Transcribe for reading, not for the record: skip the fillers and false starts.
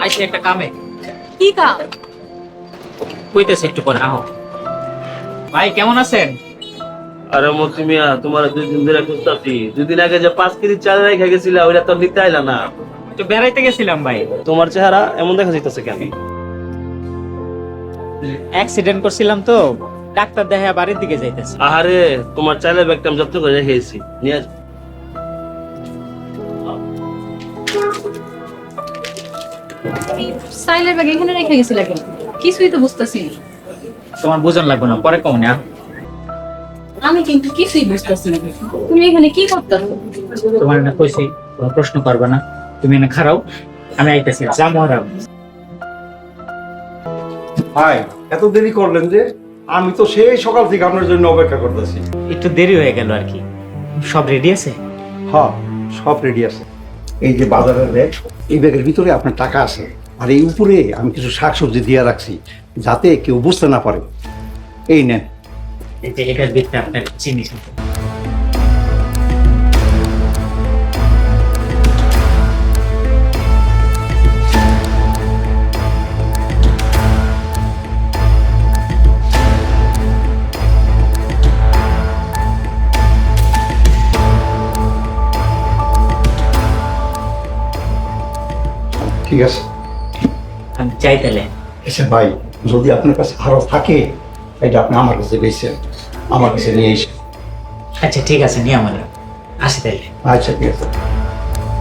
আইসি একটা কামে। কি কাম? কইতেছে একটু পরে আহো। ভাই কেমন আছেন? আরে মতি মিয়া, তোমার 2 দিন ধরে খুঁজতাছি। 2 দিন আগে যে 5 কেজি চাল রেখে গেছিলা, ওইটা তো নিতে আইলা না। একটু বেড়াইতে গেছিলাম ভাই। তোমার চেহারা এমন দেখা যাইতেছে কেন? অ্যাক্সিডেন্ট করছিলাম তো, ডাক্তার দেখা বাড়ির দিকে যাইতেছে। আহারে, তোমার চাইলে ব্যাগটা আমি যত্ন করে রেখেছি, নিয়ে আস। সাইলের ব্যাগ এখানে রেখে গেছিল কেন? কিছুই তো বুঝতেছি না। তোমার বুঝন লাগবে না, পরে কমনে। আমি কিন্তু কিছুই বুঝতেছি না। তুমি এখানে কি করতেছো? তোমার না কইছি কোনো প্রশ্ন করবে না, তুমি এনে খারাও, আমি আইতেছি। যাবো আর ভাই এত দেরি করলেন যে? আমি তো সেই সকাল থেকে আপনার জন্য অপেক্ষা করতেছি। একটু দেরি হয়ে গেল আর কি। সব রেডি আছে? হ্যাঁ, সব রেডি আছে। এই যে বাজারের ব্যাগ, এই ব্যাগের ভিতরে আপনার টাকা আছে, আর এই উপরে আমি কিছু শাকসবজি দিয়ে রাখছি যাতে কেউ বুঝতে না পারে। এই নেন। এই যে এটার ভিতরে আপনার চিনি আছে। ঠিক আছে। আমি চাই তাহলে। এসে ভাই, যদি আপনার কাছে আরো থাকে এটা আপনি আমার কাছে বেছেন, আমার কাছে নিয়ে এসে। আচ্ছা ঠিক আছে, নিয়ে আমার আসি তাহলে। আচ্ছা ঠিক আছে।